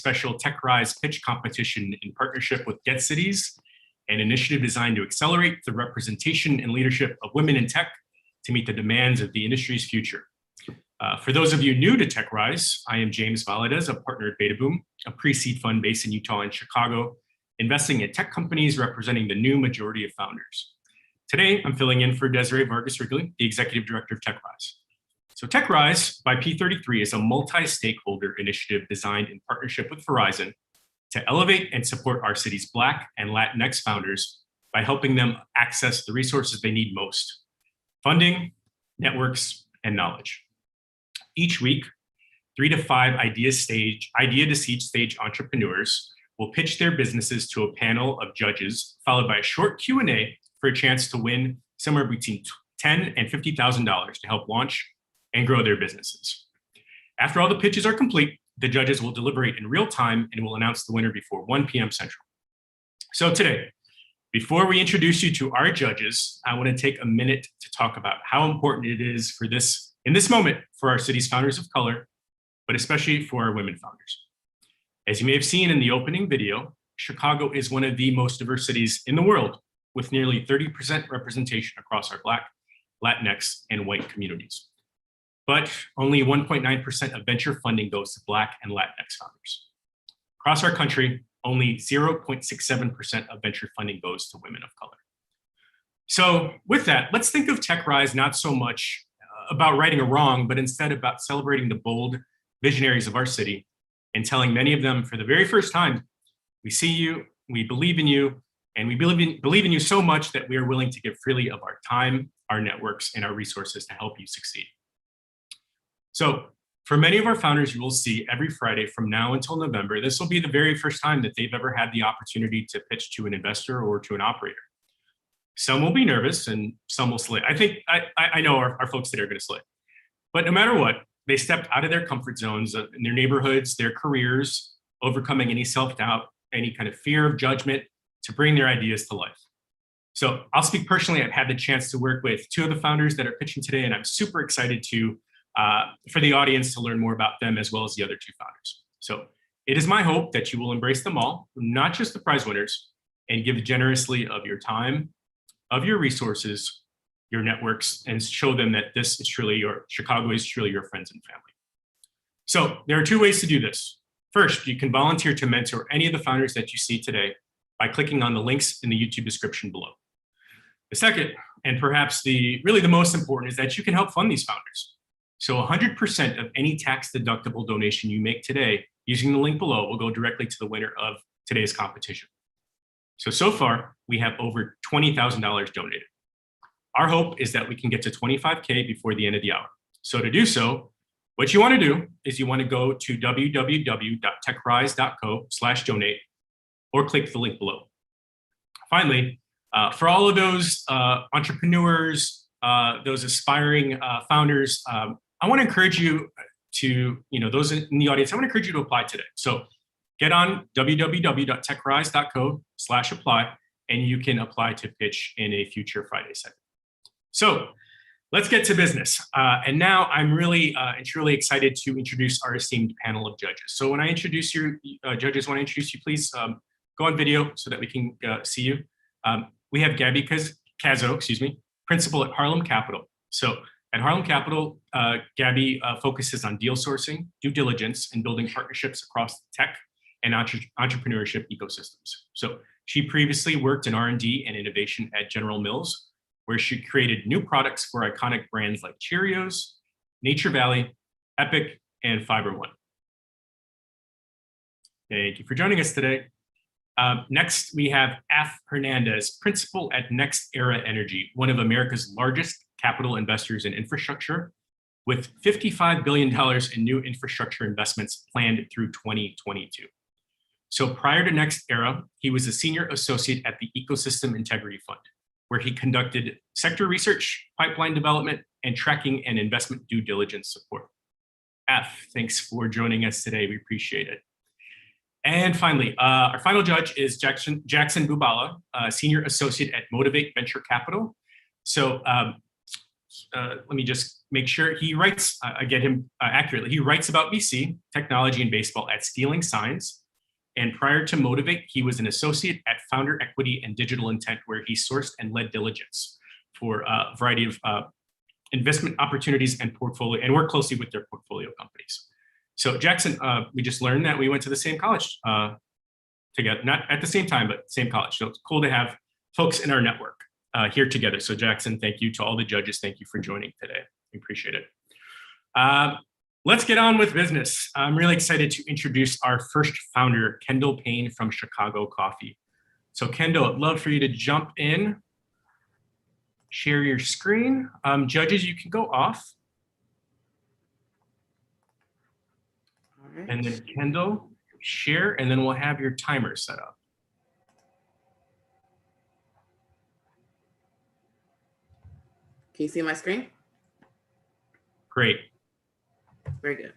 special TechRise pitch competition in partnership with Get Cities, an initiative designed to accelerate the representation and leadership of women in tech to meet the demands of the industry's future. For those of you new to TechRise, I am James Valadez, a partner at BetaBoom, a pre-seed fund based in Utah and Chicago, investing in tech companies representing the new majority of founders. Today, I'm filling in for Desiree Vargas-Wrigley, the executive director of TechRise. So TechRise by P33 is a multi-stakeholder initiative designed in partnership with Verizon to elevate and support our city's Black and Latinx founders by helping them access the resources they need most: funding, networks, and knowledge. Each week, 3 to 5 idea to seed stage entrepreneurs will pitch their businesses to a panel of judges, followed by a short Q&A for a chance to win somewhere between $10,000 and $50,000 to help launch and grow their businesses. After all the pitches are complete, the judges will deliberate in real time and will announce the winner before 1 p.m. Central. So today, before we introduce you to our judges, I want to take a minute to talk about how important it is for in this moment for our city's founders of color, but especially for our women founders. As you may have seen in the opening video, Chicago is one of the most diverse cities in the world, with nearly 30% representation across our Black, Latinx, and white communities. But only 1.9% of venture funding goes to Black and Latinx founders. Across our country, only 0.67% of venture funding goes to women of color. So with that, let's think of TechRise not so much about righting a wrong, but instead about celebrating the bold visionaries of our city and telling many of them for the very first time, we see you, we believe in you, and we believe in you so much that we are willing to give freely of our time, our networks, and our resources to help you succeed. So for many of our founders, you will see every Friday from now until November, this will be the very first time that they've ever had the opportunity to pitch to an investor or to an operator. Some will be nervous and some will slay. I know our folks that are going to slay. But no matter what, they stepped out of their comfort zones in their neighborhoods, their careers, overcoming any self-doubt, any kind of fear of judgment to bring their ideas to life. So I'll speak personally. I've had the chance to work with 2 of the founders that are pitching today, and I'm super excited for the audience to learn more about them as well as the other 2 founders. So it is my hope that you will embrace them all, not just the prize winners, and give generously of your time, of your resources, your networks, and show them that Chicago is truly your friends and family. So there are 2 ways to do this. First, you can volunteer to mentor any of the founders that you see today by clicking on the links in the YouTube description below. The second, and perhaps really the most important, is that you can help fund these founders. So 100% of any tax-deductible donation you make today using the link below will go directly to the winner of today's competition. So far, we have over $20,000 donated. Our hope is that we can get to 25K before the end of the hour. So to do so, what you want to do is you want to go to www.techrise.co/donate or click the link below. Finally, for all of those entrepreneurs, those aspiring founders, I want to encourage you to, those in the audience, I want to encourage you to apply today. So get on www.techrise.co/apply, and you can apply to pitch in a future Friday segment. So let's get to business. And now I'm really and truly excited to introduce our esteemed panel of judges. So when I introduce you, judges, when I introduce you, please go on video so that we can see you. We have Gabby Cazo, principal at Harlem Capital. So at Harlem Capital, Gabby focuses on deal sourcing, due diligence, and building partnerships across the tech and entrepreneurship ecosystems. So she previously worked in R&D and innovation at General Mills, where she created new products for iconic brands like Cheerios, Nature Valley, Epic, and Fiber One. Thank you for joining us today. Next, we have Af Hernandez, principal at Next Era Energy, one of America's largest capital investors in infrastructure, with $55 billion in new infrastructure investments planned through 2022. So prior to Next Era, he was a senior associate at the Ecosystem Integrity Fund, where he conducted sector research, pipeline development, and tracking and investment due diligence support. Af, thanks for joining us today. We appreciate it. And finally, our final judge is Jackson Bubala, senior associate at Motivate Venture Capital. So let me just make sure he writes, I get him accurately. He writes about VC, technology, and baseball at Stealing Signs, And prior to Motivate, he was an associate at Founder Equity and Digital Intent, where he sourced and led diligence for a variety of investment opportunities and portfolio, and worked closely with their portfolio companies. So Jackson, we just learned that we went to the same college together, not at the same time, but same college. So it's cool to have folks in our network here together. So Jackson, thank you to all the judges. Thank you for joining today. We appreciate it. Let's get on with business. I'm really excited to introduce our first founder, Kendall Payne from Checago Coffee. So Kendall, I'd love for you to jump in, share your screen. Judges, you can go off. All right. And then Kendall, share, and then we'll have your timer set up. Can you see my screen? Great. Very good.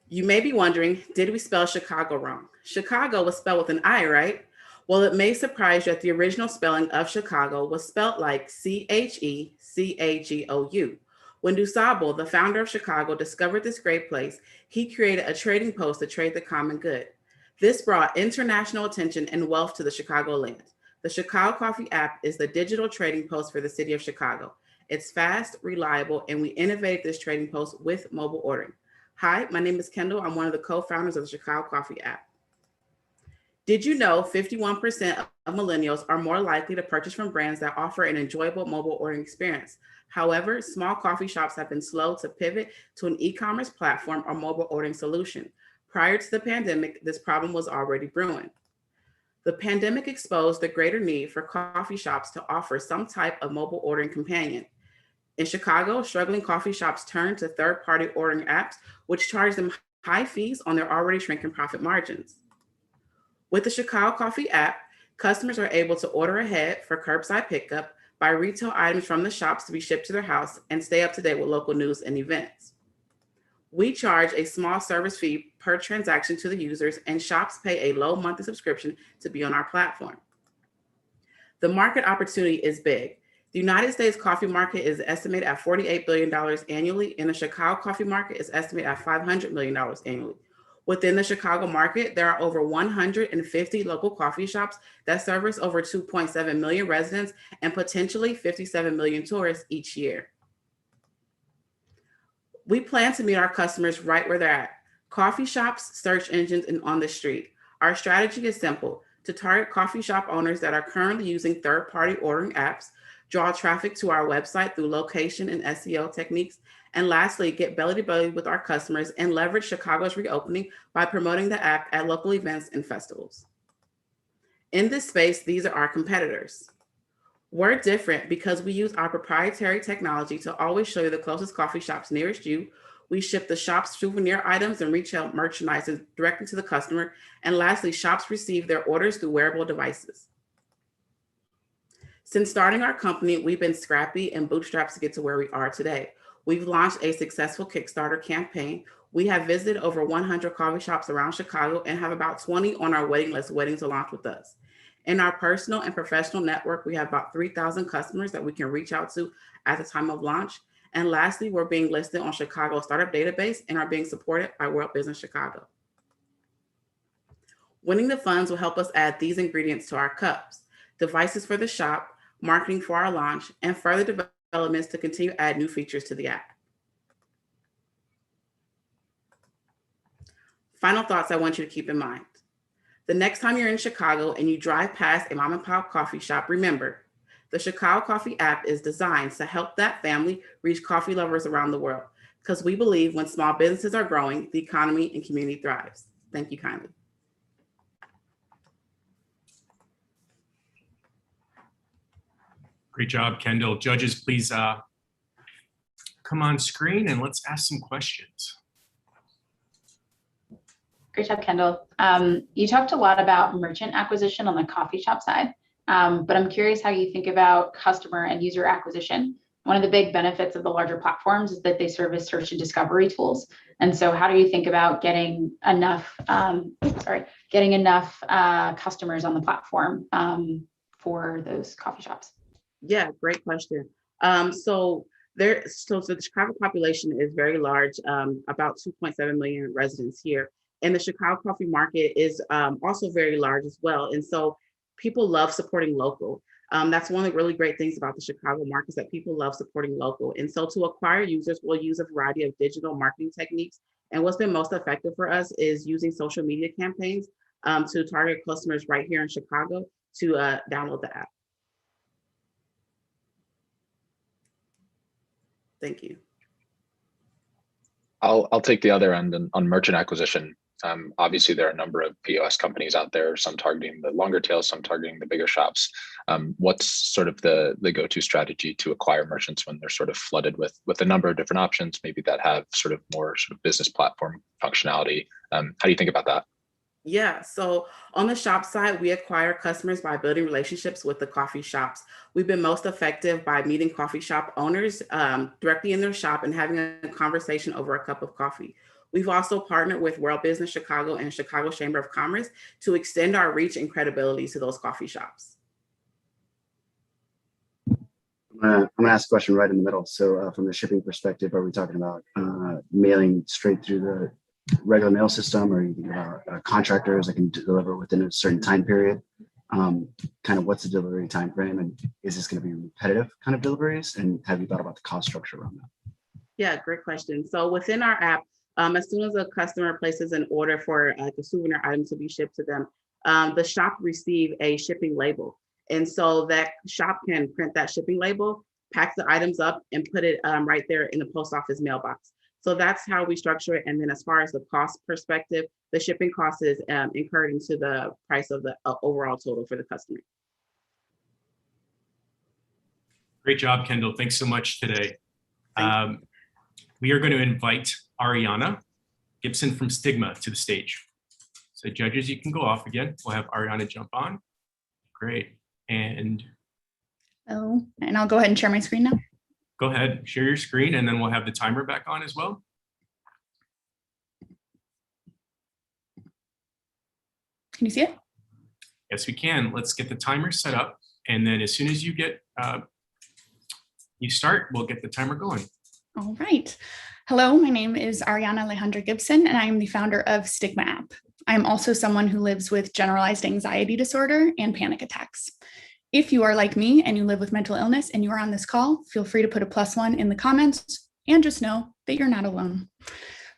You may be wondering, did we spell Checago wrong? Checago was spelled with an I, right? Well, it may surprise you that the original spelling of Checago was spelled like Checagou. When DuSable, the founder of Checago, discovered this great place, he created a trading post to trade the common good. This brought international attention and wealth to the Chicagoland. The Checago Coffee app is the digital trading post for the city of Checago. It's fast, reliable, and we innovated this trading post with mobile ordering. Hi, my name is Kendall. I'm one of the co-founders of the Checago Coffee app. Did you know 51% of millennials are more likely to purchase from brands that offer an enjoyable mobile ordering experience? However, small coffee shops have been slow to pivot to an e-commerce platform or mobile ordering solution. Prior to the pandemic, this problem was already brewing. The pandemic exposed the greater need for coffee shops to offer some type of mobile ordering companion. In Chicago, struggling coffee shops turned to third-party ordering apps, which charge them high fees on their already shrinking profit margins. With the Checago Coffee app, customers are able to order ahead for curbside pickup, buy retail items from the shops to be shipped to their house, and stay up to date with local news and events. We charge a small service fee per transaction to the users, and shops pay a low monthly subscription to be on our platform. The market opportunity is big. The United States coffee market is estimated at $48 billion annually, and the Chicago coffee market is estimated at $500 million annually. Within the Chicago market, there are over 150 local coffee shops that service over 2.7 million residents and potentially 57 million tourists each year. We plan to meet our customers right where they're at: coffee shops, search engines, and on the street. Our strategy is simple: to target coffee shop owners that are currently using third-party ordering apps, draw traffic to our website through location and SEO techniques, and lastly, get belly-to-belly with our customers and leverage Chicago's reopening by promoting the app at local events and festivals. In this space, these are our competitors. We're different because we use our proprietary technology to always show you the closest coffee shops nearest you. We ship the shop's souvenir items and retail merchandise directly to the customer. And lastly, shops receive their orders through wearable devices. Since starting our company, we've been scrappy and bootstrapped to get to where we are today. We've launched a successful Kickstarter campaign. We have visited over 100 coffee shops around Chicago and have about 20 on our waiting list waiting to launch with us. In our personal and professional network, we have about 3,000 customers that we can reach out to at the time of launch. And lastly, we're being listed on Chicago Startup Database and are being supported by World Business Chicago. Winning the funds will help us add these ingredients to our cups: devices for the shop, marketing for our launch, and further developments to continue to add new features to the app. Final thoughts I want you to keep in mind. The next time you're in Chicago and you drive past a mom and pop coffee shop, remember, the Checago Coffee app is designed to help that family reach coffee lovers around the world, because we believe when small businesses are growing, the economy and community thrives. Thank you kindly. Great job, Kendall. Judges, please come on screen and let's ask some questions. Great job, Kendall. You talked a lot about merchant acquisition on the coffee shop side, but I'm curious how you think about customer and user acquisition. One of the big benefits of the larger platforms is that they serve as search and discovery tools. And so how do you think about getting enough, customers on the platform for those coffee shops? Yeah, great question. So the Chicago population is very large, about 2.7 million residents here. And the Chicago coffee market is also very large as well. And so people love supporting local. That's one of the really great things about the Chicago market is that people love supporting local. And so to acquire users, we'll use a variety of digital marketing techniques. And what's been most effective for us is using social media campaigns to target customers right here in Chicago to download the app. Thank you. I'll take the other end on merchant acquisition. Obviously, there are a number of POS companies out there, some targeting the longer tail, some targeting the bigger shops. What's sort of the go-to strategy to acquire merchants when they're sort of flooded with a number of different options, maybe that have sort of more sort of business platform functionality? How do you think about that? Yeah, so on the shop side, we acquire customers by building relationships with the coffee shops. We've been most effective by meeting coffee shop owners directly in their shop and having a conversation over a cup of coffee. We've also partnered with World Business Chicago and Chicago Chamber of Commerce to extend our reach and credibility to those coffee shops. I'm gonna ask a question right in the middle. So from the shipping perspective, are we talking about mailing straight through the regular mail system, or are you thinking about contractors that can deliver within a certain time period? Kind of what's the delivery time frame, and is this going to be repetitive kind of deliveries? And have you thought about the cost structure around that? Yeah, great question. So within our app, as soon as a customer places an order for a souvenir item to be shipped to them, the shop receive a shipping label. And so that shop can print that shipping label, pack the items up, and put it right there in the post office mailbox. So that's how we structure it. And then as far as the cost perspective, the shipping cost is incurred into the price of the overall total for the customer. Great job, Kendall. Thanks so much today. We are going to invite Ariana Gibson from STIGMA to the stage. So judges, you can go off again. We'll have Ariana jump on. Great. And I'll go ahead and share my screen now. Go ahead, share your screen, and then we'll have the timer back on as well. Can you see it? Yes, we can. Let's get the timer set up. And then as soon as you get, you start, we'll get the timer going. All right. Hello, my name is Ariana Alejandra Gibson, and I am the founder of STIGMA app. I'm also someone who lives with generalized anxiety disorder and panic attacks. If you are like me and you live with mental illness and you are on this call, feel free to put a +1 in the comments and just know that you're not alone.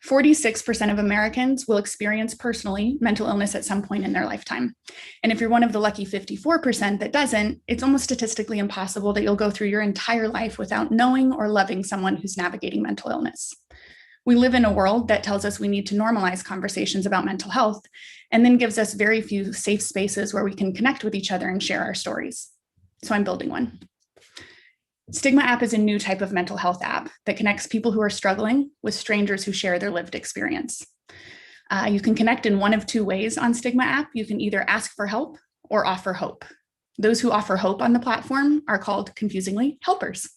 46% of Americans will experience personally mental illness at some point in their lifetime. And if you're one of the lucky 54% that doesn't, it's almost statistically impossible that you'll go through your entire life without knowing or loving someone who's navigating mental illness. We live in a world that tells us we need to normalize conversations about mental health, and then gives us very few safe spaces where we can connect with each other and share our stories. So I'm building one. STIGMA app is a new type of mental health app that connects people who are struggling with strangers who share their lived experience. You can connect in one of two ways on STIGMA app. You can either ask for help or offer hope. Those who offer hope on the platform are called, confusingly, helpers,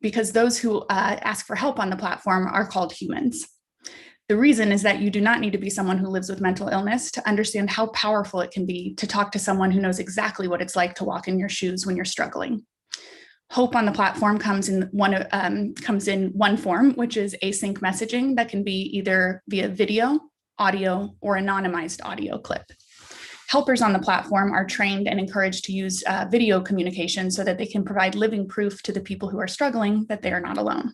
because those who ask for help on the platform are called humans. The reason is that you do not need to be someone who lives with mental illness to understand how powerful it can be to talk to someone who knows exactly what it's like to walk in your shoes when you're struggling. Hope on the platform comes in one form, which is async messaging that can be either via video, audio, or anonymized audio clip. Helpers on the platform are trained and encouraged to use video communication so that they can provide living proof to the people who are struggling that they are not alone.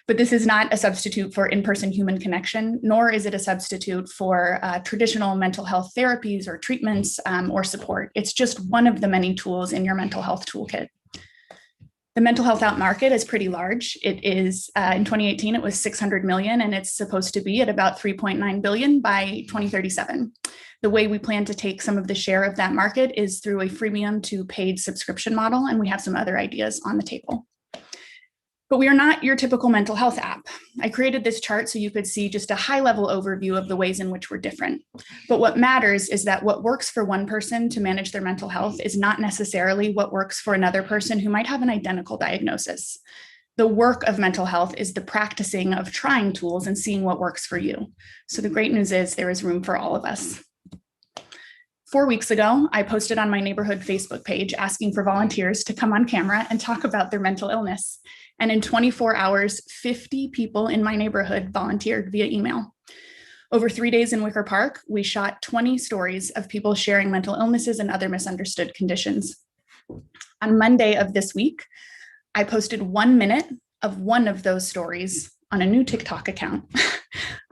But this is not a substitute for in-person human connection, nor is it a substitute for traditional mental health therapies or treatments or support. It's just one of the many tools in your mental health toolkit. The mental health app market is pretty large. It is, in 2018, it was 600 million, and it's supposed to be at about 3.9 billion by 2037. The way we plan to take some of the share of that market is through a freemium to paid subscription model, and we have some other ideas on the table. But we are not your typical mental health app. I created this chart so you could see just a high-level overview of the ways in which we're different. But what matters is that what works for one person to manage their mental health is not necessarily what works for another person who might have an identical diagnosis. The work of mental health is the practicing of trying tools and seeing what works for you. So the great news is there is room for all of us. 4 weeks ago, I posted on my neighborhood Facebook page asking for volunteers to come on camera and talk about their mental illness. And in 24 hours, 50 people in my neighborhood volunteered via email. Over 3 days in Wicker Park, we shot 20 stories of people sharing mental illnesses and other misunderstood conditions. On Monday of this week, I posted 1 minute of one of those stories on a new TikTok account.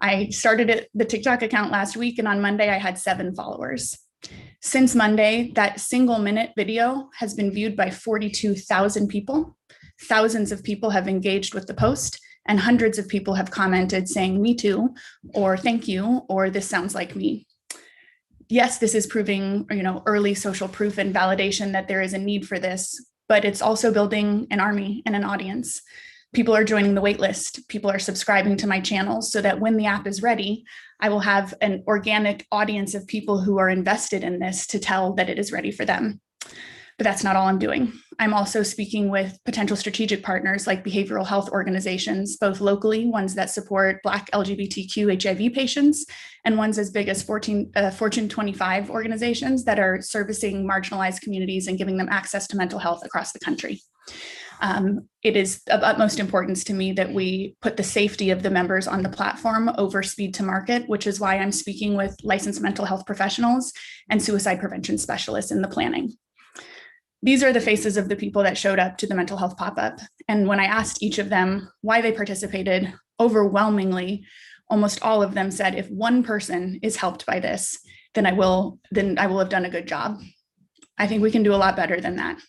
I started the TikTok account last week, and on Monday I had 7 followers. Since Monday, that single minute video has been viewed by 42,000 people. Thousands of people have engaged with the post, and hundreds of people have commented saying, "Me too," or "Thank you," or "This sounds like me." Yes, this is proving, early social proof and validation that there is a need for this, but it's also building an army and an audience. People are joining the waitlist. People are subscribing to my channels so that when the app is ready, I will have an organic audience of people who are invested in this to tell that it is ready for them. But that's not all I'm doing. I'm also speaking with potential strategic partners like behavioral health organizations, both locally, ones that support Black LGBTQ HIV patients, and ones as big as Fortune 25 organizations that are servicing marginalized communities and giving them access to mental health across the country. It is of utmost importance to me that we put the safety of the members on the platform over speed to market, which is why I'm speaking with licensed mental health professionals and suicide prevention specialists in the planning. These are the faces of the people that showed up to the mental health pop-up. And when I asked each of them why they participated, overwhelmingly, almost all of them said, if one person is helped by this, then I will have done a good job. I think we can do a lot better than that.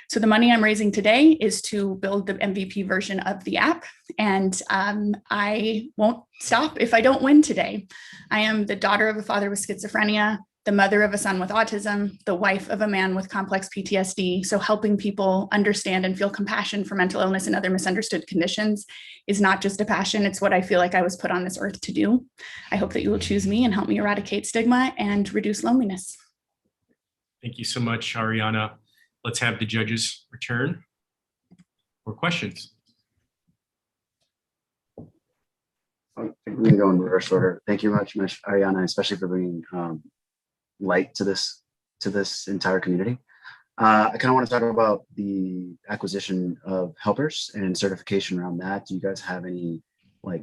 So the money I'm raising today is to build the MVP version of the app. And I won't stop if I don't win today. I am the daughter of a father with schizophrenia, the mother of a son with autism, the wife of a man with complex PTSD. So helping people understand and feel compassion for mental illness and other misunderstood conditions is not just a passion. It's what I feel like I was put on this earth to do. I hope that you will choose me and help me eradicate stigma and reduce loneliness. Thank you so much, Ariana. Let's have the judges return for questions. We can go in reverse order. Thank you much, Ariana, especially for bringing light to this entire community. I kind of want to talk about the acquisition of helpers and certification around that. Do you guys have any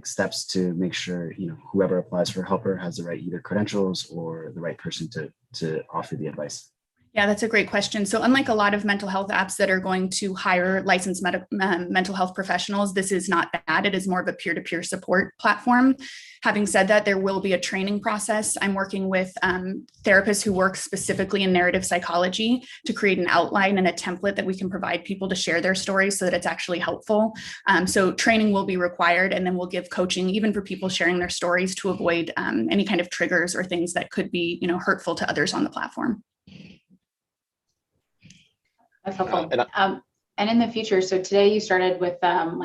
steps to make sure whoever applies for a helper has the right either credentials or the right person to offer the advice? Yeah, that's a great question. So unlike a lot of mental health apps that are going to hire licensed mental health professionals, this is not that. It is more of a peer-to-peer support platform. Having said that, there will be a training process. I'm working with therapists who work specifically in narrative psychology to create an outline and a template that we can provide people to share their stories so that it's actually helpful. So training will be required, and then we'll give coaching even for people sharing their stories to avoid any kind of triggers or things that could be hurtful to others on the platform. That's helpful. And in the future, so today you started with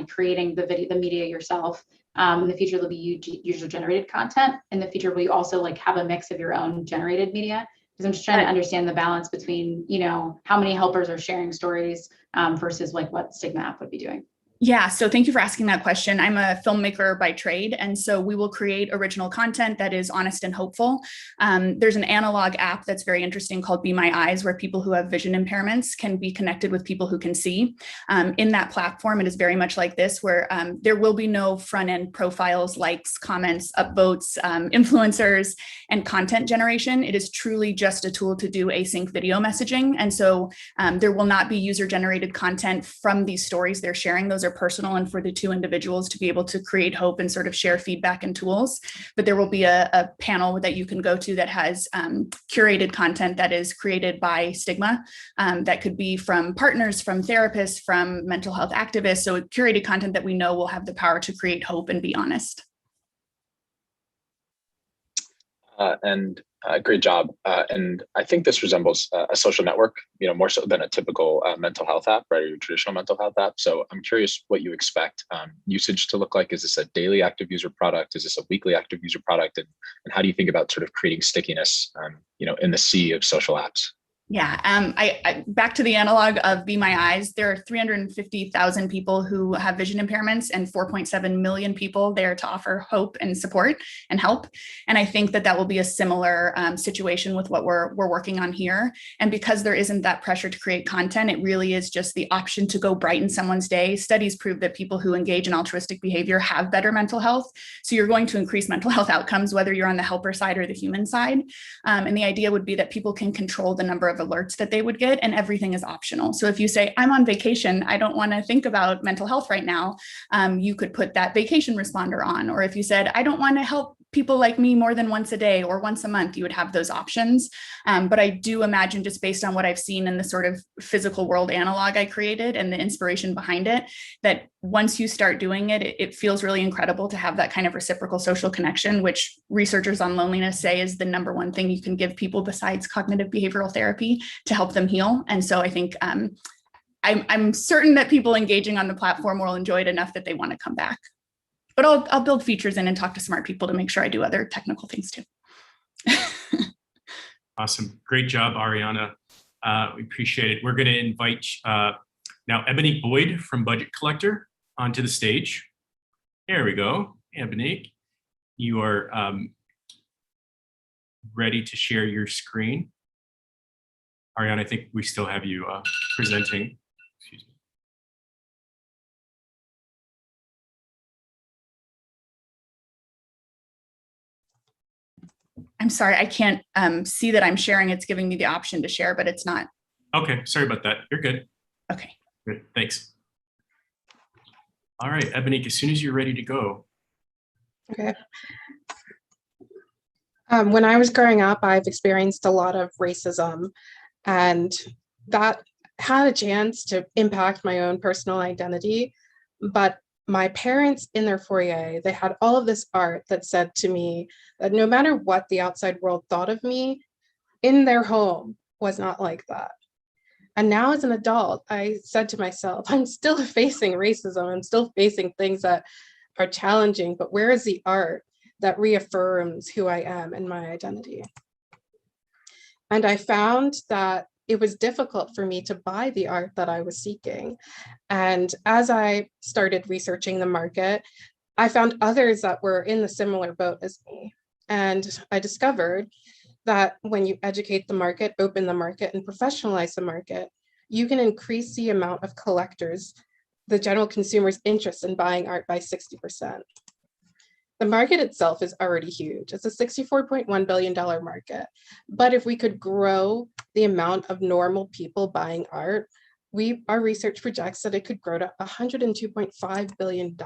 creating the media yourself. In the future, there'll be user-generated content. In the future, will you also have a mix of your own generated media? Because I'm just trying to understand the balance between, how many helpers are sharing stories versus what Stigma app would be doing. Yeah, so thank you for asking that question. I'm a filmmaker by trade, and so we will create original content that is honest and hopeful. There's an analog app that's very interesting called Be My Eyes, where people who have vision impairments can be connected with people who can see. In that platform, it is very much like this, where there will be no front-end profiles, likes, comments, upvotes, influencers, and content generation. It is truly just a tool to do async video messaging, and so there will not be user-generated content from these stories they're sharing. Those are personal and for the two individuals to be able to create hope and sort of share feedback and tools. But there will be a panel that you can go to that has curated content that is created by Stigma. That could be from partners, from therapists, from mental health activists. So curated content that we know will have the power to create hope and be honest. Great job. And I think this resembles a social network, more so than a typical mental health app, right, or your traditional mental health app. So I'm curious what you expect usage to look like. Is this a daily active user product? Is this a weekly active user product? And how do you think about sort of creating stickiness, in the sea of social apps? Yeah, I back to the analog of Be My Eyes. There are 350,000 people who have vision impairments and 4.7 million people there to offer hope and support and help. And I think that will be a similar situation with what we're working on here. And because there isn't that pressure to create content, it really is just the option to go brighten someone's day. Studies prove that people who engage in altruistic behavior have better mental health. So you're going to increase mental health outcomes, whether you're on the helper side or the human side. And the idea would be that people can control the number of alerts that they would get, and everything is optional. So if you say, I'm on vacation, I don't want to think about mental health right now, you could put that vacation responder on. Or if you said, I don't want to help people like me more than once a day or once a month, you would have those options. But I do imagine, just based on what I've seen in the sort of physical world analog I created and the inspiration behind it, that once you start doing it, it feels really incredible to have that kind of reciprocal social connection, which researchers on loneliness say is the number one thing you can give people besides cognitive behavioral therapy to help them heal. And so I think I'm certain that people engaging on the platform will enjoy it enough that they want to come back. But I'll build features in and talk to smart people to make sure I do other technical things too. Awesome. Great job, Ariana. We appreciate it. We're going to invite now Ebonique Boyd from Budget Collector onto the stage. There we go. Ebonique, you are ready to share your screen. Ariana, I think we still have you presenting. Excuse me. I'm sorry, I can't see that I'm sharing. It's giving me the option to share, but it's not. Okay, sorry about that. You're good. Okay. Good, thanks. All right, Ebonique, as soon as you're ready to go. Okay. When I was growing up, I've experienced a lot of racism, and that had a chance to impact my own personal identity. But my parents, in their foyer, they had all of this art that said to me that no matter what the outside world thought of me, in their home was not like that. And now as an adult, I said to myself, I'm still facing racism. I'm still facing things that are challenging, but where is the art that reaffirms who I am and my identity? And I found that it was difficult for me to buy the art that I was seeking. And as I started researching the market, I found others that were in the similar boat as me. And I discovered that when you educate the market, open the market, and professionalize the market, you can increase the amount of collectors, the general consumer's interest in buying art by 60%. The market itself is already huge. It's a $64.1 billion market. But if we could grow the amount of normal people buying art, our research projects that it could grow to $102.5 billion.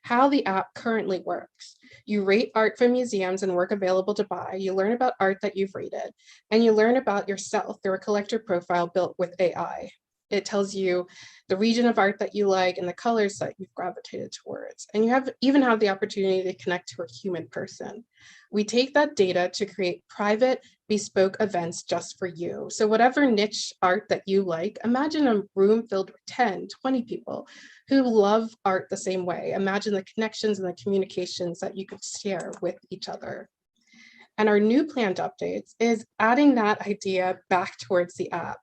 How the app currently works: you rate art from museums and work available to buy, you learn about art that you've rated, and you learn about yourself through a collector profile built with AI. It tells you the region of art that you like and the colors that you've gravitated towards. And you even have the opportunity to connect to a human person. We take that data to create private, bespoke events just for you. So whatever niche art that you like, imagine a room filled with 10, 20 people who love art the same way. Imagine the connections and the communications that you could share with each other. And our new planned updates is adding that idea back towards the app,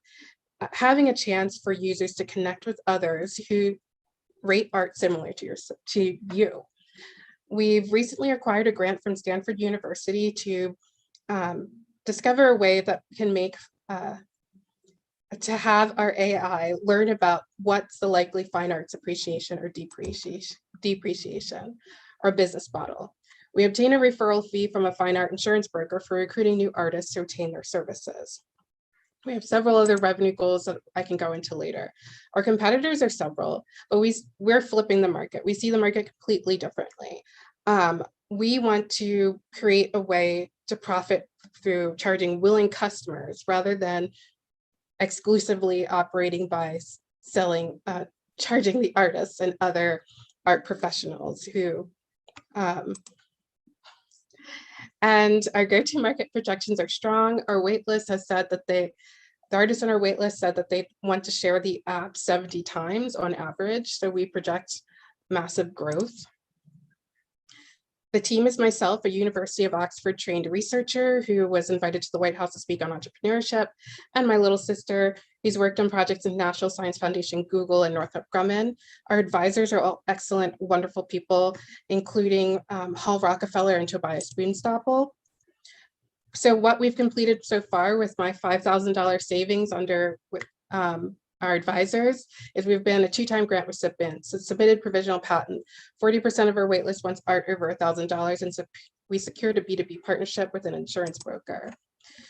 having a chance for users to connect with others who rate art similar to you. We've recently acquired a grant from Stanford University to discover a way that can make, to have our AI learn about what's the likely fine arts appreciation or depreciation or business model. We obtain a referral fee from a fine art insurance broker for recruiting new artists to obtain their services. We have several other revenue goals that I can go into later. Our competitors are several, but we're flipping the market. We see the market completely differently. We want to create a way to profit through charging willing customers rather than exclusively operating by selling, charging the artists and other art professionals who, and our go-to-market projections are strong. Our waitlist has said that the artists on our waitlist said that they want to share the app 70 times on average. So we project massive growth. The team is myself, a University of Oxford trained researcher who was invited to the White House to speak on entrepreneurship, and my little sister, who's worked on projects in National Science Foundation, Google, and Northrop Grumman. Our advisors are all excellent, wonderful people, including Hall Rockefeller and Tobias Boonstapel. So what we've completed so far with my $5,000 savings under our advisors is we've been a 2-time grant recipient, so submitted provisional patent. 40% of our waitlist wants art over $1,000, and so we secured a B2B partnership with an insurance broker.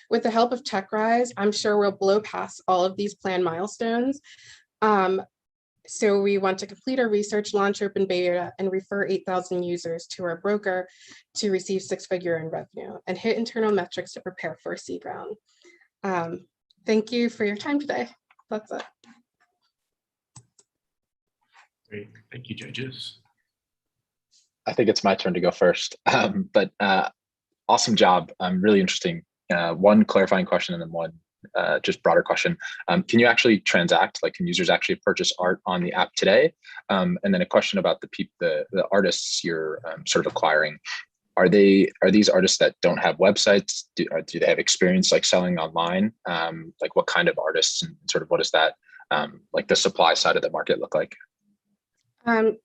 With the help of TechRise, I'm sure we'll blow past all of these planned milestones. So we want to complete our research, launch open beta, and refer 8,000 users to our broker to receive 6-figure in revenue and hit internal metrics to prepare for a seed round. Thank you for your time today. That's it. Great. Thank you, judges. I think it's my turn to go first, but awesome job. Really interesting. One clarifying question and then one just broader question. Can you actually transact? Like, can users actually purchase art on the app today? And then a question about the artists you're sort of acquiring. Are these artists that don't have websites? Do they have experience like selling online? Like, what kind of artists and sort of what does that like the supply side of the market look like?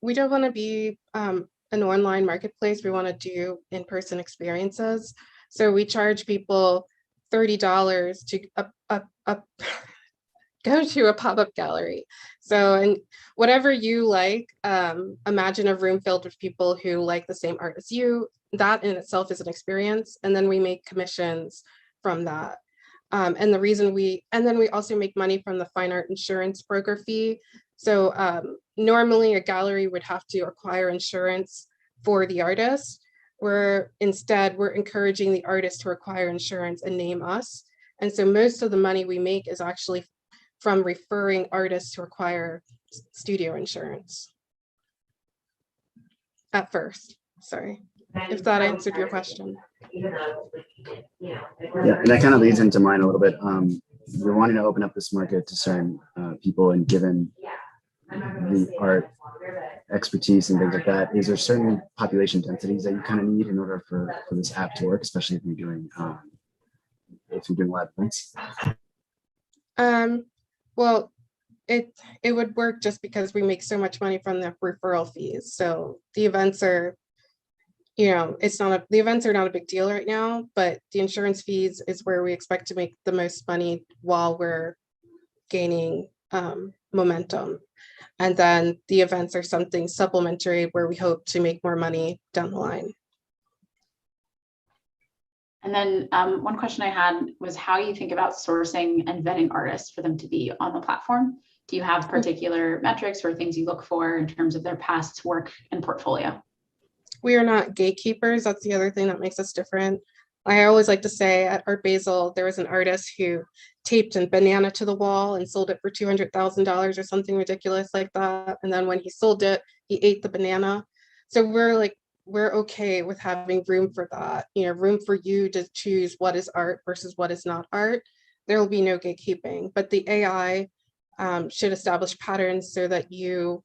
We don't want to be an online marketplace. We want to do in-person experiences. So we charge people $30 to go to a pop-up gallery. So, and whatever you like, imagine a room filled with people who like the same art as you. That in itself is an experience. And then we make commissions from that. And then we also make money from the fine art insurance broker fee. So normally a gallery would have to acquire insurance for the artist, where instead we're encouraging the artist to acquire insurance and name us. And so most of the money we make is actually from referring artists to acquire studio insurance. At first, sorry, if that answered your question. Yeah, and that kind of leads into mine a little bit. You're wanting to open up this market to certain people, and given the art expertise and things like that, is there certain population densities that you kind of need in order for this app to work, especially if you're doing live events? Well, it would work just because we make so much money from the referral fees. So the events are, the events are not a big deal right now, but the insurance fees is where we expect to make the most money while we're gaining momentum. And then the events are something supplementary where we hope to make more money down the line. And then one question I had was how you think about sourcing and vetting artists for them to be on the platform. Do you have particular metrics or things you look for in terms of their past work and portfolio? We are not gatekeepers. That's the other thing that makes us different. I always like to say at Art Basel, there was an artist who taped a banana to the wall and sold it for $200,000 or something ridiculous like that. And then when he sold it, he ate the banana. So we're okay with having room for that, room for you to choose what is art versus what is not art. There will be no gatekeeping, but the AI should establish patterns so that you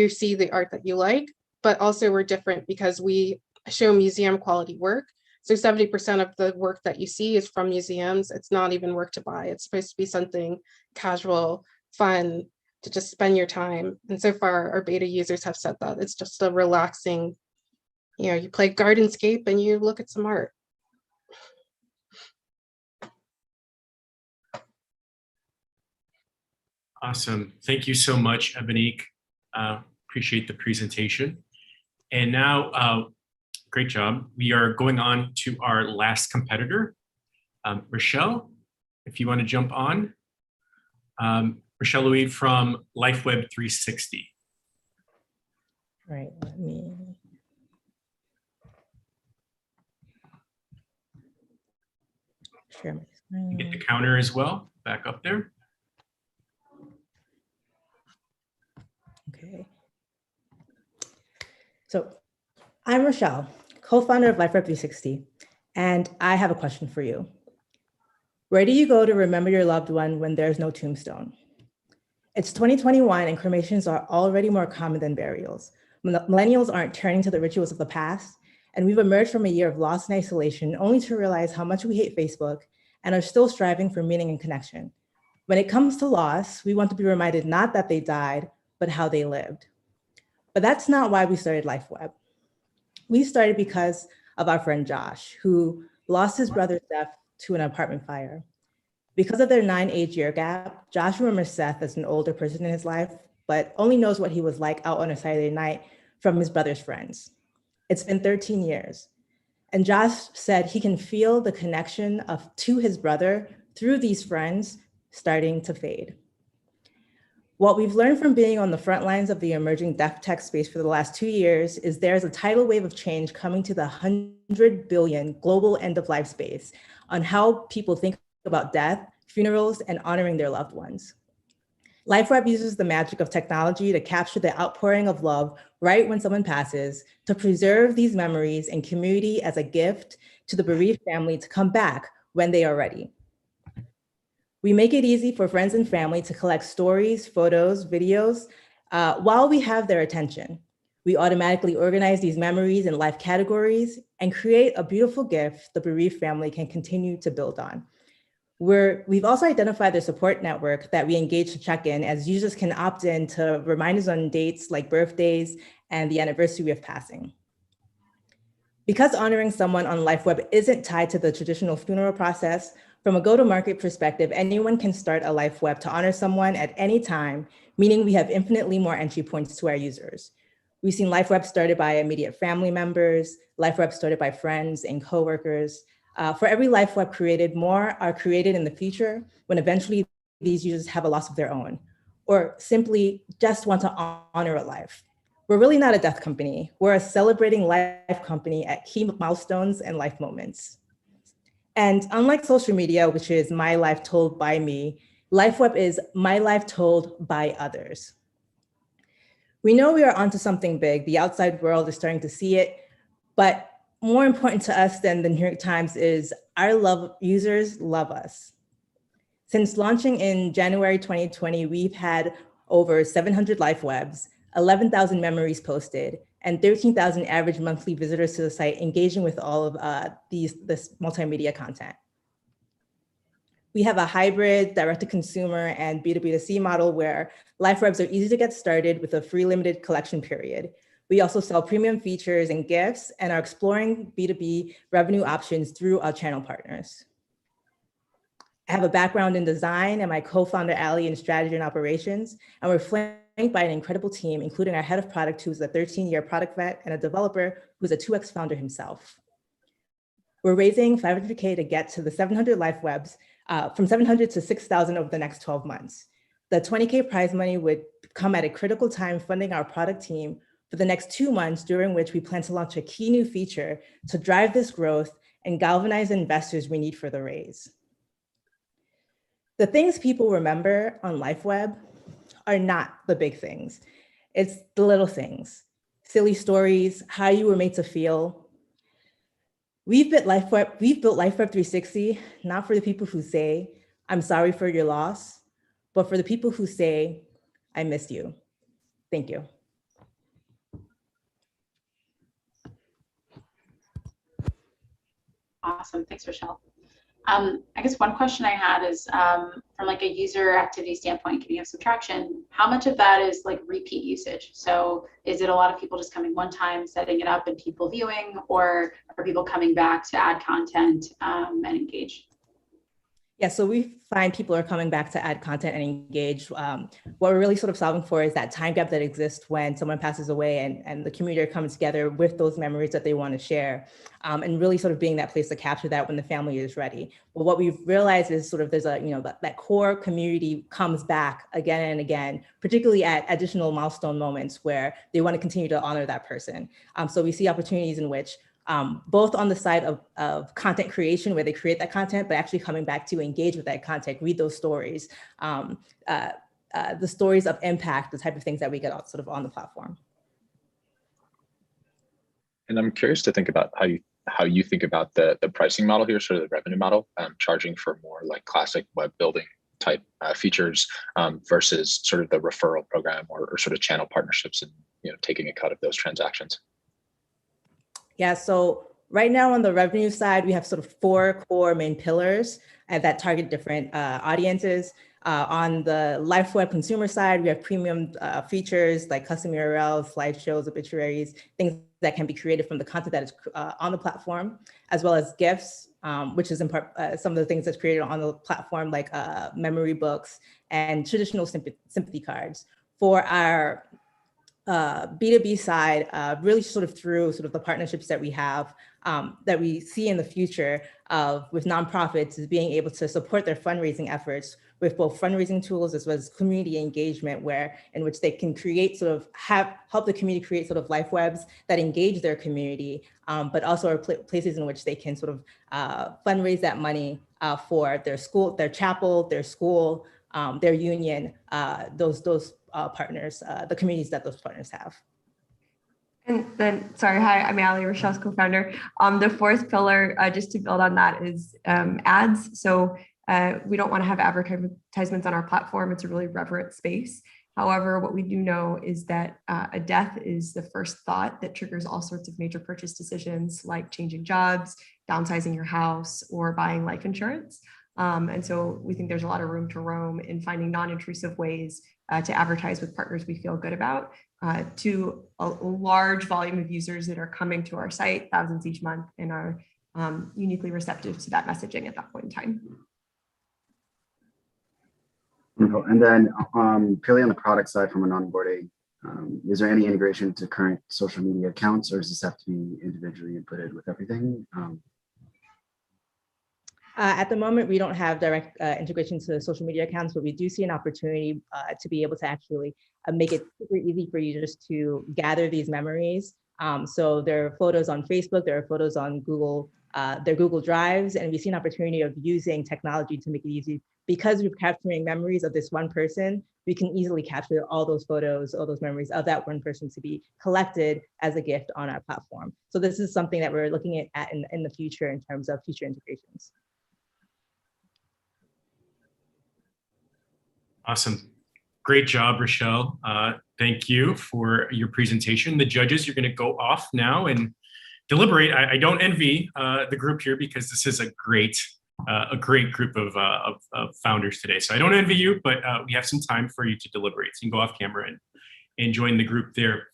see the art that you like, but also we're different because we show museum quality work. So 70% of the work that you see is from museums. It's not even work to buy. It's supposed to be something casual, fun, to just spend your time. And so far our beta users have said that it's just a relaxing, you play Gardenscape and you look at some art. Awesome. Thank you so much, Ebonique. Appreciate the presentation. And now, great job. We are going on to our last competitor, Rachele, if you want to jump on. Rachele Louis from LifeWeb 360. Right, let me. Share my screen. Get the counter as well, back up there. Okay. So I'm Rachele, co-founder of LifeWeb 360, and I have a question for you. Where do you go to remember your loved one when there's no tombstone? It's 2021 and cremations are already more common than burials. Millennials aren't turning to the rituals of the past, and we've emerged from a year of loss and isolation only to realize how much we hate Facebook and are still striving for meaning and connection. When it comes to loss, we want to be reminded not that they died, but how they lived. But that's not why we started LifeWeb. We started because of our friend Josh, who lost his brother's death to an apartment fire. Because of their 9-age-year gap, Josh remembers Seth as an older person in his life, but only knows what he was like out on a Saturday night from his brother's friends. It's been 13 years. And Josh said he can feel the connection to his brother through these friends starting to fade. What we've learned from being on the front lines of the emerging deaf tech space for the last 2 years is there's a tidal wave of change coming to the 100 billion global end-of-life space on how people think about death, funerals, and honoring their loved ones. LifeWeb uses the magic of technology to capture the outpouring of love right when someone passes, to preserve these memories and community as a gift to the bereaved family to come back when they are ready. We make it easy for friends and family to collect stories, photos, videos, while we have their attention. We automatically organize these memories in life categories and create a beautiful gift the bereaved family can continue to build on. We've also identified the support network that we engage to check in, as users can opt in to reminders on dates like birthdays and the anniversary of passing. Because honoring someone on LifeWeb isn't tied to the traditional funeral process, from a go-to-market perspective, anyone can start a LifeWeb to honor someone at any time, meaning we have infinitely more entry points to our users. We've seen LifeWeb started by immediate family members, LifeWeb started by friends and coworkers. For every LifeWeb created, more are created in the future when eventually these users have a loss of their own, or simply just want to honor a life. We're really not a death company. We're a celebrating life company at key milestones and life moments. And unlike social media, which is my life told by me, LifeWeb is my life told by others. We know we are onto something big. The outside world is starting to see it, but more important to us than the New York Times is our users love us. Since launching in January 2020, we've had over 700 LifeWebs, 11,000 memories posted, and 13,000 average monthly visitors to the site engaging with all of this multimedia content. We have a hybrid direct-to-consumer and B2B2C model where LifeWebs are easy to get started with a free limited collection period. We also sell premium features and gifts and are exploring B2B revenue options through our channel partners. I have a background in design and my co-founder, Elle, in strategy and operations, and we're flanked by an incredible team, including our head of product, who's a 13-year product vet, and a developer who's a 2X founder himself. We're raising $500K to get to the 700 LifeWebs, from 700 to 6,000 over the next 12 months. The $20K prize money would come at a critical time funding our product team for the next 2 months, during which we plan to launch a key new feature to drive this growth and galvanize the investors we need for the raise. The things people remember on LifeWeb are not the big things. It's the little things, silly stories, how you were made to feel. We've built LifeWeb 360, not for the people who say, I'm sorry for your loss, but for the people who say, I miss you. Thank you. Awesome, thanks, Rachele. I guess one question I had is from like a user activity standpoint, can you have some traction? How much of that is like repeat usage? So is it a lot of people just coming one time, setting it up and people viewing, or are people coming back to add content and engage? Yeah, so we find people are coming back to add content and engage. What we're really sort of solving for is that time gap that exists when someone passes away and the community are coming together with those memories that they want to share, and really sort of being that place to capture that when the family is ready. But what we've realized is sort of there's a, that core community comes back again and again, particularly at additional milestone moments where they want to continue to honor that person. So we see opportunities in which both on the side of content creation, where they create that content, but actually coming back to engage with that content, read those stories, the stories of impact, the type of things that we get out sort of on the platform. And I'm curious to think about how you think about the pricing model here, sort of the revenue model, charging for more like classic web building type features versus sort of the referral program or sort of channel partnerships and taking a cut of those transactions? Yeah, so right now on the revenue side, we have sort of 4 core main pillars that target different audiences. On the LifeWeb consumer side, we have premium features like custom URLs, slideshows, obituaries, things that can be created from the content that is on the platform, as well as gifts, which is in part some of the things that's created on the platform, like memory books and traditional sympathy cards. For our B2B side, really sort of through sort of the partnerships that we have, that we see in the future with nonprofits, is being able to support their fundraising efforts with both fundraising tools as well as community engagement, in which they can create help the community create sort of life webs that engage their community, but also are places in which they can sort of fundraise that money for their school, their chapel, their school, their union, those partners, the communities that those partners have. And then, sorry, hi, I'm Ali, Rachele's co-founder. The 4th pillar, just to build on that, is ads. So we don't want to have advertisements on our platform. It's a really reverent space. However, what we do know is that a death is the first thought that triggers all sorts of major purchase decisions, like changing jobs, downsizing your house, or buying life insurance. And so we think there's a lot of room to roam in finding non-intrusive ways to advertise with partners we feel good about, to a large volume of users that are coming to our site, thousands each month, and are uniquely receptive to that messaging at that point in time. And then purely on the product side from an onboarding, is there any integration to current social media accounts, or does this have to be individually inputted with everything? At the moment, we don't have direct integration to social media accounts, but we do see an opportunity to be able to actually make it super easy for users to gather these memories. So there are photos on Facebook, there are photos on Google, their Google Drives, and we see an opportunity of using technology to make it easy. Because we're capturing memories of this one person, we can easily capture all those photos, all those memories of that one person to be collected as a gift on our platform. So this is something that we're looking at in the future in terms of future integrations. Awesome. Great job, Rachele. Thank you for your presentation. The judges, you're going to go off now and deliberate. I don't envy the group here because this is a great group of founders today. So I don't envy you, but we have some time for you to deliberate. So you can go off camera and join the group there.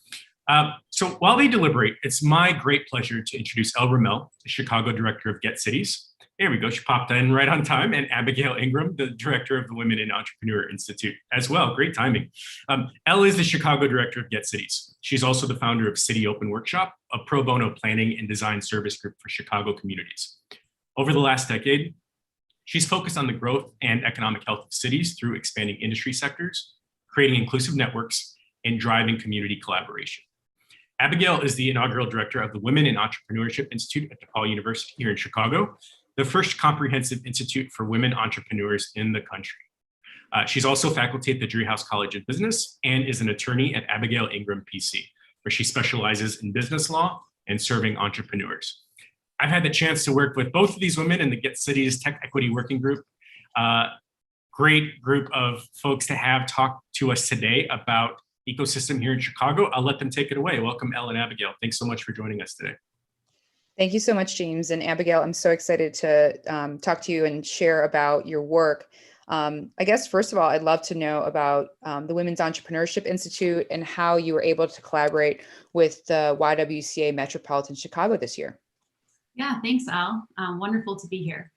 So while they deliberate, it's my great pleasure to introduce Elle Ramel, the Checago director of Get Cities. There we go. She popped in right on time. And Abigail Ingram, the director of the Women in Entrepreneur Institute as well. Great timing. Elle is the Checago director of Get Cities. She's also the founder of City Open Workshop, a pro bono planning and design service group for Chicago communities. Over the last decade, she's focused on the growth and economic health of cities through expanding industry sectors, creating inclusive networks, and driving community collaboration. Abigail is the inaugural director of the Women in Entrepreneurship Institute at DePaul University here in Chicago, the first comprehensive institute for women entrepreneurs in the country. She's also faculty at the Driehaus College of Business and is an attorney at Abigail Ingram PC, where she specializes in business law and serving entrepreneurs. I've had the chance to work with both of these women in the Get Cities Tech Equity Working Group. Great group of folks to have talk to us today about ecosystem here in Chicago. I'll let them take it away. Welcome, Elle and Abigail. Thanks so much for joining us today. Thank you so much, James. And Abigail, I'm so excited to talk to you and share about your work. I guess, first of all, I'd love to know about the Women's Entrepreneurship Institute and how you were able to collaborate with the YWCA Metropolitan Chicago this year. Yeah, thanks, Elle. Wonderful to be here.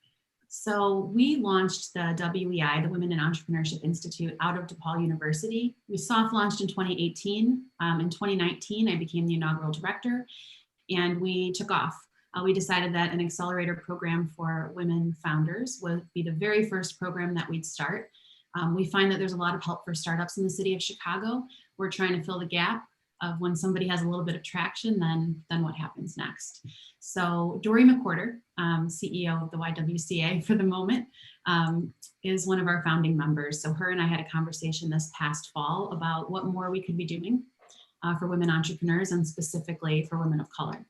So we launched the WEI, the Women in Entrepreneurship Institute, out of DePaul University. We soft launched in 2018. In 2019, I became the inaugural director, and we took off. We decided that an accelerator program for women founders would be the very first program that we'd start. We find that there's a lot of help for startups in the city of Chicago. We're trying to fill the gap of when somebody has a little bit of traction, then what happens next. So Dory McWhorter, CEO of the YWCA for the moment, is one of our founding members. So her and I had a conversation this past fall about what more we could be doing for women entrepreneurs and specifically for women of color.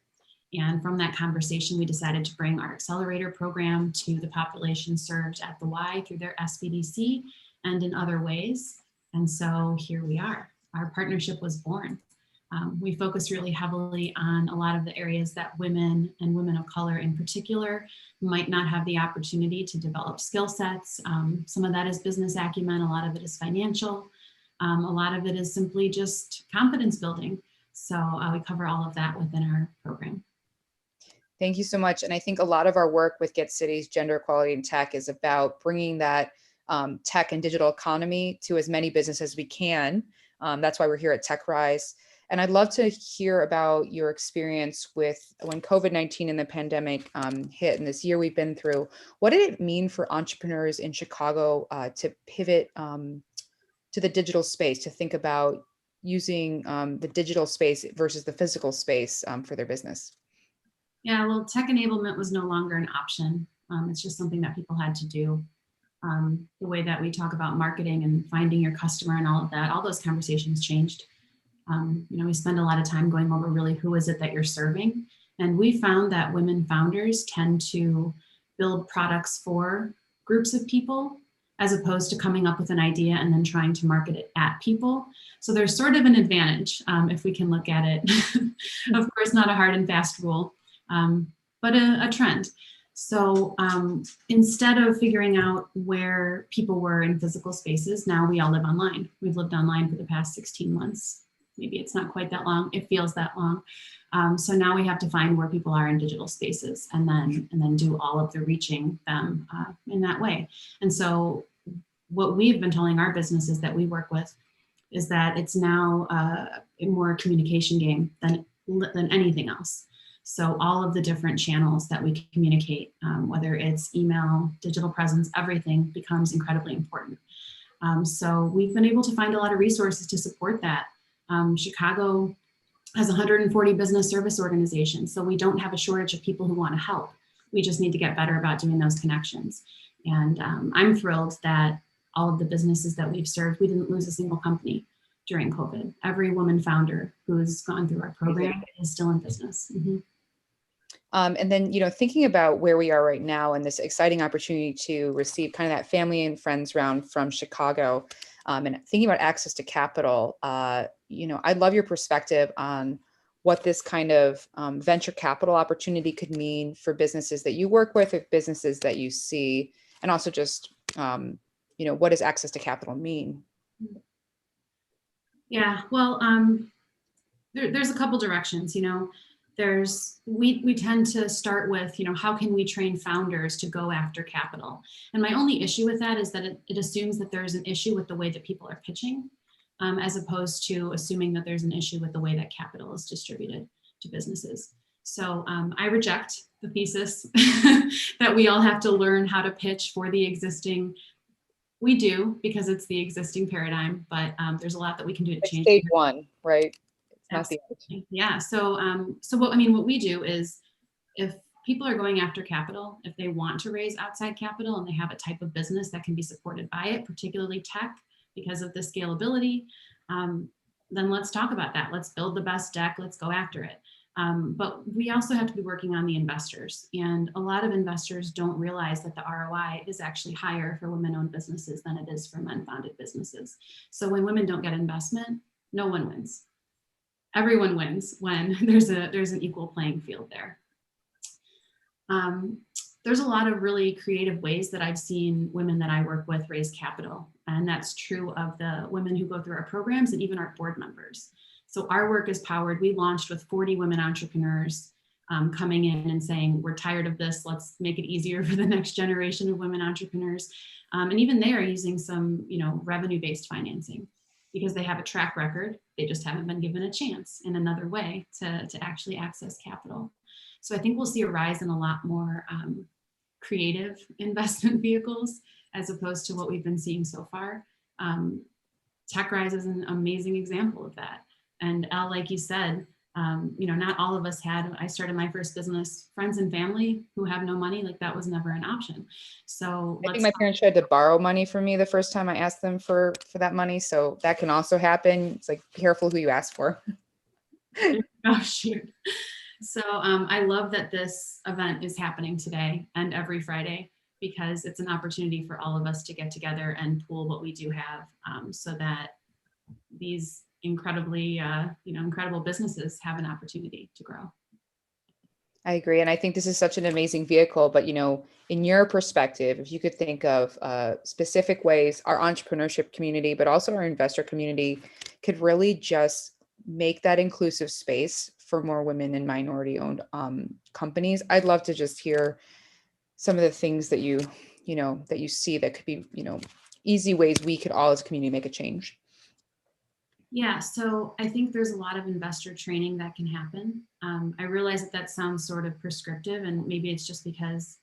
And from that conversation, we decided to bring our accelerator program to the population served at the Y through their SBDC and in other ways. And so here we are. Our partnership was born. We focus really heavily on a lot of the areas that women and women of color in particular might not have the opportunity to develop skill sets. Some of that is business acumen, a lot of it is financial, a lot of it is simply just confidence building. So we cover all of that within our program. Thank you so much. And I think a lot of our work with Get Cities, Gender Equality in Tech is about bringing that tech and digital economy to as many businesses as we can. That's why we're here at TechRise. And I'd love to hear about your experience with when COVID-19 and the pandemic hit, and this year we've been through. What did it mean for entrepreneurs in Chicago to pivot to the digital space, to think about using the digital space versus the physical space for their business? Yeah, well, tech enablement was no longer an option. It's just something that people had to do. The way that we talk about marketing and finding your customer and all of that, all those conversations changed. We spend a lot of time going over really who is it that you're serving. And we found that women founders tend to build products for groups of people as opposed to coming up with an idea and then trying to market it at people. So there's sort of an advantage if we can look at it. Of course, not a hard and fast rule, but a trend. So instead of figuring out where people were in physical spaces, now we all live online. We've lived online for the past 16 months. Maybe it's not quite that long. It feels that long. So now we have to find where people are in digital spaces and then do all of the reaching them in that way. And so what we've been telling our businesses that we work with is that it's now a more communication game than anything else. So all of the different channels that we communicate, whether it's email, digital presence, everything becomes incredibly important. So we've been able to find a lot of resources to support that. Chicago has 140 business service organizations, so we don't have a shortage of people who want to help. We just need to get better about doing those connections. And I'm thrilled that all of the businesses that we've served, we didn't lose a single company during COVID. Every woman founder who's gone through our program is still in business. Mm-hmm. And then, thinking about where we are right now and this exciting opportunity to receive kind of that family and friends round from Chicago, and thinking about access to capital, I'd love your perspective on what this kind of venture capital opportunity could mean for businesses that you work with, or businesses that you see, and also just, what does access to capital mean? Yeah, well, there's a couple directions, we tend to start with, how can we train founders to go after capital? And my only issue with that is that it assumes that there's an issue with the way that people are pitching, as opposed to assuming that there's an issue with the way that capital is distributed to businesses. So I reject the thesis that we all have to learn how to pitch for the existing. We do, because it's the existing paradigm, but there's a lot that we can do to change. Stage one, right? Yeah. So what we do is, if people are going after capital, if they want to raise outside capital and they have a type of business that can be supported by it, particularly tech, because of the scalability, then let's talk about that. Let's build the best deck. Let's go after it. But we also have to be working on the investors. And a lot of investors don't realize that the ROI is actually higher for women-owned businesses than it is for men-founded businesses. So when women don't get investment, no one wins. Everyone wins when there's an equal playing field there. There's a lot of really creative ways that I've seen women that I work with raise capital. And that's true of the women who go through our programs and even our board members. So our work is powered. We launched with 40 women entrepreneurs coming in and saying, we're tired of this. Let's make it easier for the next generation of women entrepreneurs. And even they are using some, revenue-based financing, because they have a track record. They just haven't been given a chance in another way to actually access capital. So I think we'll see a rise in a lot more creative investment vehicles, as opposed to what we've been seeing so far. TechRise is an amazing example of that. And Elle, like you said, not all of us I started my first business, friends and family who have no money, like that was never an option. So I think my parents tried to borrow money from me the first time I asked them for that money. So that can also happen. It's like, be careful who you ask for. Oh, shoot. So I love that this event is happening today and every Friday, because it's an opportunity for all of us to get together and pool what we do have, so that these incredibly, incredible businesses have an opportunity to grow. I agree. And I think this is such an amazing vehicle, but in your perspective, if you could think of specific ways our entrepreneurship community, but also our investor community could really just make that inclusive space for more women and minority owned companies, I'd love to just hear some of the things that you see that could be, easy ways we could all as a community make a change. Yeah, so I think there's a lot of investor training that can happen. I realize that sounds sort of prescriptive, and maybe it's just because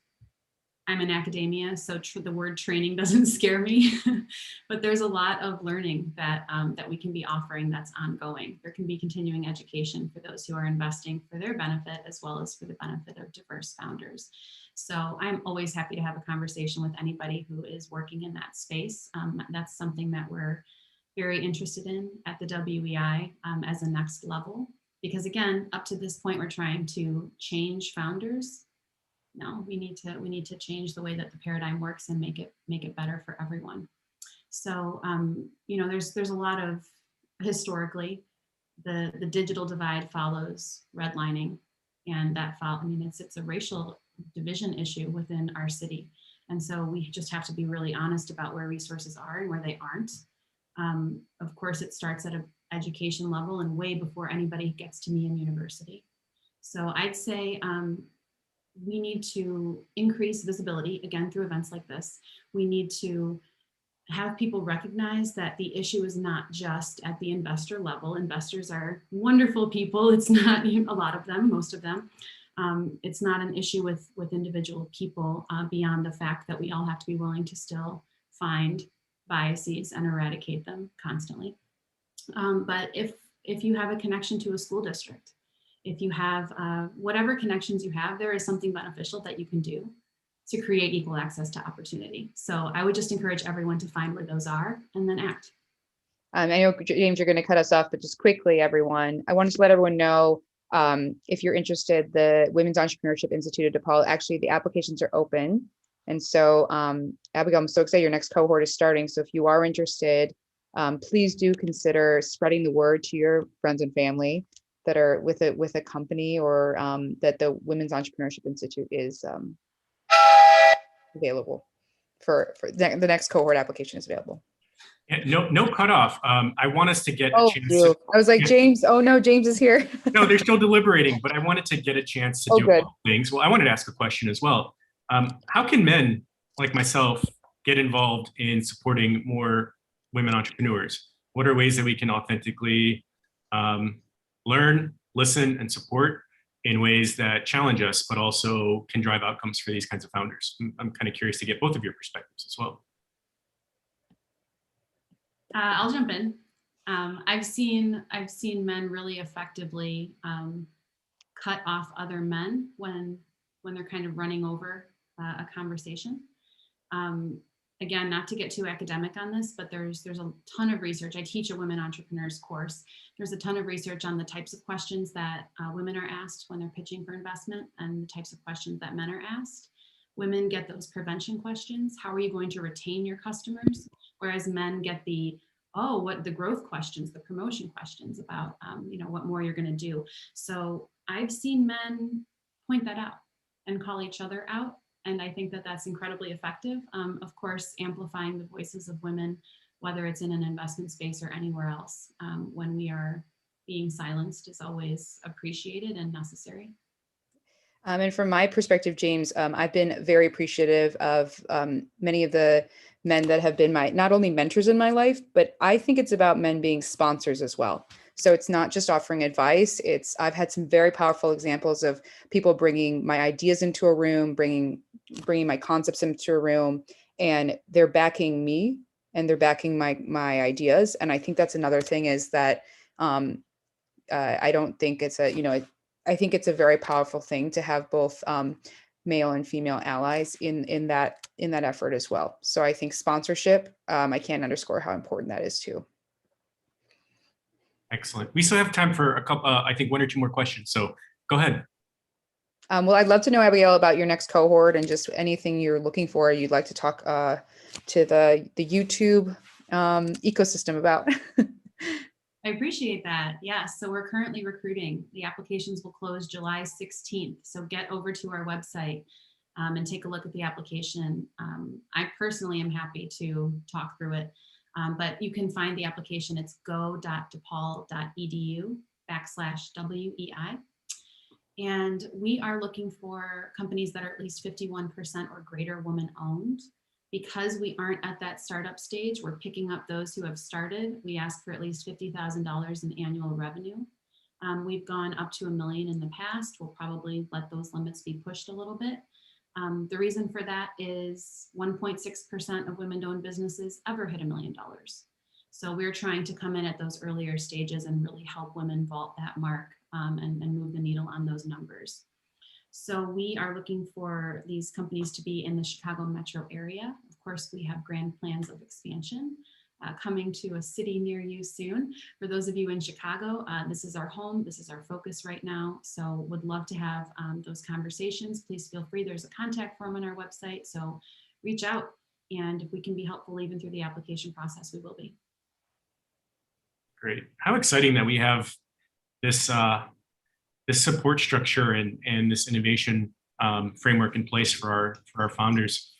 I'm in academia, so the word training doesn't scare me. But there's a lot of learning that we can be offering that's ongoing. There can be continuing education for those who are investing for their benefit, as well as for the benefit of diverse founders. So I'm always happy to have a conversation with anybody who is working in that space. That's something that we're very interested in at the WEI as a next level, because again, up to this point, we're trying to change founders. No, we need to change the way that the paradigm works and make it better for everyone. So there's a lot of, historically, the digital divide follows redlining, and it's a racial division issue within our city, and so we just have to be really honest about where resources are and where they aren't. Of course, it starts at an education level and way before anybody gets to me in university. So I'd say we need to increase visibility, again, through events like this. We need to have people recognize that the issue is not just at the investor level. Investors are wonderful people. It's not a lot of them, most of them. It's not an issue with individual people beyond the fact that we all have to be willing to still find biases and eradicate them constantly. But if you have a connection to a school district, if you have whatever connections you have, there is something beneficial that you can do to create equal access to opportunity. So I would just encourage everyone to find where those are and then act. I know, James, you're going to cut us off, but just quickly, everyone, I wanted to let everyone know, if you're interested, the Women's Entrepreneurship Institute of DePaul, actually the applications are open. And so, Abigail, I'm so excited your next cohort is starting. So if you are interested, please do consider spreading the word to your friends and family that are with a company, or that the Women's Entrepreneurship Institute is available for the next cohort application is available. Yeah, no cutoff. I want us to get a chance. I was like, James, oh no, James is here. No, they're still deliberating, but I wanted to get a chance to do a couple things. Well, I wanted to ask a question as well. How can men like myself get involved in supporting more women entrepreneurs? What are ways that we can authentically learn, listen, and support in ways that challenge us, but also can drive outcomes for these kinds of founders? I'm kind of curious to get both of your perspectives as well. I'll jump in. I've seen men really effectively cut off other men when they're kind of running over a conversation. Again, not to get too academic on this, but there's a ton of research. I teach a women entrepreneurs course. There's a ton of research on the types of questions that women are asked when they're pitching for investment and the types of questions that men are asked. Women get those prevention questions. How are you going to retain your customers? Whereas men get the growth questions, the promotion questions about, what more you're going to do. So I've seen men point that out and call each other out. And I think that that's incredibly effective. Of course, amplifying the voices of women, whether it's in an investment space or anywhere else, when we are being silenced, is always appreciated and necessary. And from my perspective, James, I've been very appreciative of many of the men that have been my not only mentors in my life, but I think it's about men being sponsors as well. So it's not just offering advice. I've had some very powerful examples of people bringing my ideas into a room, bringing my concepts into a room, and they're backing me and they're backing my ideas. And I think that's another thing is that I don't think it's I think it's a very powerful thing to have both male and female allies in that effort as well. So I think sponsorship, I can't underscore how important that is too. Excellent. We still have time for a couple, I think 1 or 2 more questions. So go ahead. Well, I'd love to know, Abigail, about your next cohort and just anything you're looking for. You'd like to talk to the YouTube ecosystem about. I appreciate that. Yes, so we're currently recruiting. The applications will close July 16th. So get over to our website and take a look at the application. I personally am happy to talk through it, but you can find the application. It's go.depaul.edu/WEI. And we are looking for companies that are at least 51% or greater woman owned. Because we aren't at that startup stage, we're picking up those who have started. We ask for at least $50,000 in annual revenue. We've gone up to $1 million in the past. We'll probably let those limits be pushed a little bit. The reason for that is 1.6% of women-owned businesses ever hit $1 million. So we're trying to come in at those earlier stages and really help women vault that mark and move the needle on those numbers. So we are looking for these companies to be in the Chicago metro area. Of course, we have grand plans of expansion coming to a city near you soon. For those of you in Chicago, this is our home. This is our focus right now. So would love to have those conversations. Please feel free. There's a contact form on our website. So reach out. And if we can be helpful even through the application process, we will be. Great. How exciting that we have this this support structure and this innovation framework in place for our founders.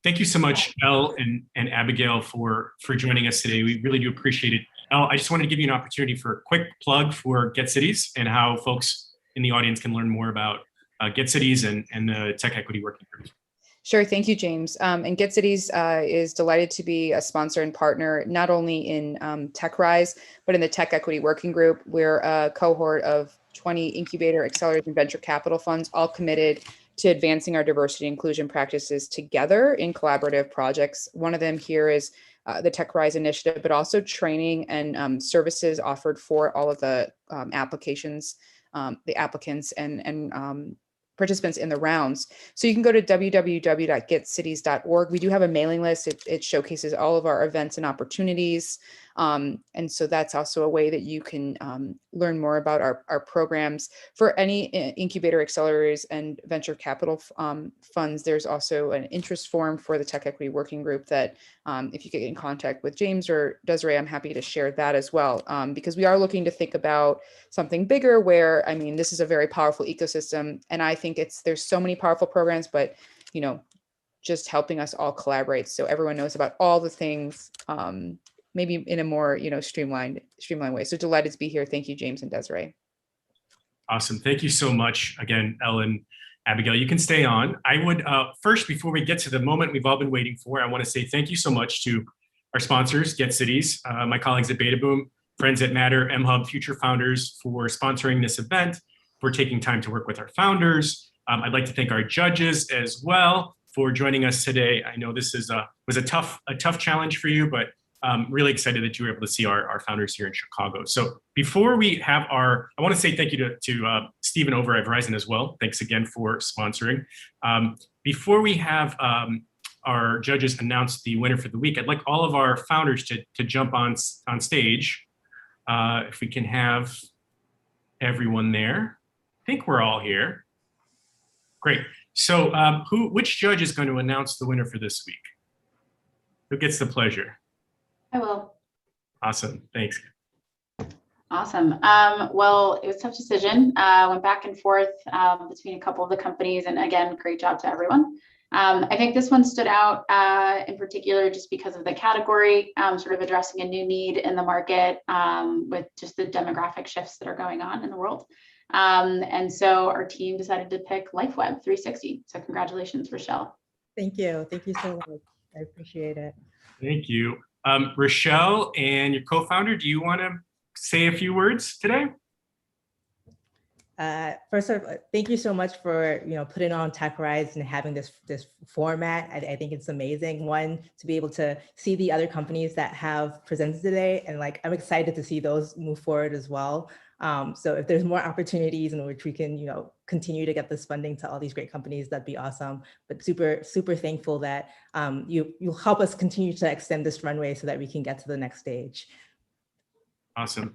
Thank you so much, Elle and Abigail, for joining us today. We really do appreciate it. Elle, I just wanted to give you an opportunity for a quick plug for Get Cities and how folks in the audience can learn more about Get Cities and the Tech Equity Working Group. Sure. Thank you, James. And Get Cities is delighted to be a sponsor and partner, not only in TechRise, but in the Tech Equity Working Group. We're a cohort of 20 incubator, accelerators, and venture capital funds, all committed to advancing our diversity and inclusion practices together in collaborative projects. One of them here is the TechRise initiative, but also training and services offered for all of the applications, the applicants and participants in the rounds. So you can go to www.getcities.org. We do have a mailing list. It showcases all of our events and opportunities. And so that's also a way that you can learn more about our programs. For any incubator, accelerators, and venture capital funds, there's also an interest form for the Tech Equity Working Group that if you get in contact with James or Desiree, I'm happy to share that as well, because we are looking to think about something bigger where, I mean, this is a very powerful ecosystem. And I think there's so many powerful programs, but, just helping us all collaborate so everyone knows about all the things, maybe in a more, streamlined way. So delighted to be here. Thank you, James and Desiree. Awesome. Thank you so much again, Elle and Abigail. You can stay on. I would first, before we get to the moment we've all been waiting for, I want to say thank you so much to our sponsors, Get Cities, my colleagues at Beta Boom, friends at Matter, MHub, Future Founders for sponsoring this event, for taking time to work with our founders. I'd like to thank our judges as well for joining us today. I know this was a tough challenge for you, but really excited that you were able to see our founders here in Chicago. So before we have I want to say thank you to Stephen over at Verizon as well. Thanks again for sponsoring. Before we have our judges announce the winner for the week, I'd like all of our founders to jump on stage. If we can have everyone there. I think we're all here. Great. So which judge is going to announce the winner for this week? Who gets the pleasure? I will. Awesome. Thanks. Awesome. Well, it was a tough decision. Went back and forth between a couple of the companies, and again, great job to everyone. I think this one stood out in particular just because of the category, sort of addressing a new need in the market with just the demographic shifts that are going on in the world. And so our team decided to pick LifeWeb 360. So congratulations, Rachele. Thank you. Thank you so much. I appreciate it. Thank you. Rachele and your co-founder, do you want to say a few words today? First of all, thank you so much for putting on TechRise and having this format. I think it's amazing. One, to be able to see the other companies that have presented today, and I'm excited to see those move forward as well. So if there's more opportunities in which we can continue to get this funding to all these great companies, that'd be awesome. But super thankful that you'll help us continue to extend this runway so that we can get to the next stage. Awesome.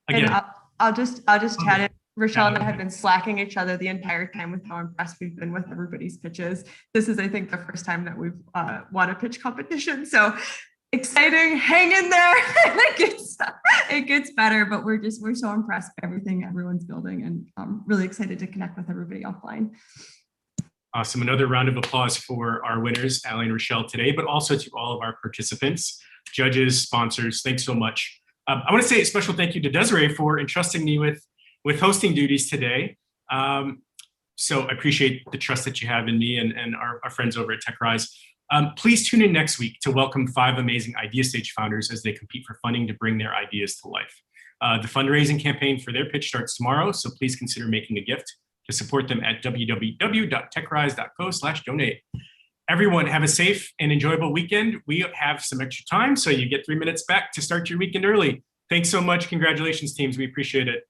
Again, and I'll just chat it. Rachele and I have been slacking each other the entire time with how impressed we've been with everybody's pitches. This is, I think, the first time that we've won a pitch competition. So exciting, hang in there. It gets better, but we're so impressed by everything everyone's building, and I'm really excited to connect with everybody offline. Awesome. Another round of applause for our winners, Elle and Rachele today, but also to all of our participants, judges, sponsors. Thanks so much. I want to say a special thank you to Desiree for entrusting me with hosting duties today. So I appreciate the trust that you have in me and our friends over at TechRise. Please tune in next week to welcome 5 amazing Idea Stage founders as they compete for funding to bring their ideas to life. The fundraising campaign for their pitch starts tomorrow, so please consider making a gift to support them at www.techrise.co/donate. Everyone, have a safe and enjoyable weekend. We have some extra time, so you get 3 minutes back to start your weekend early. Thanks so much. Congratulations, teams. We appreciate it.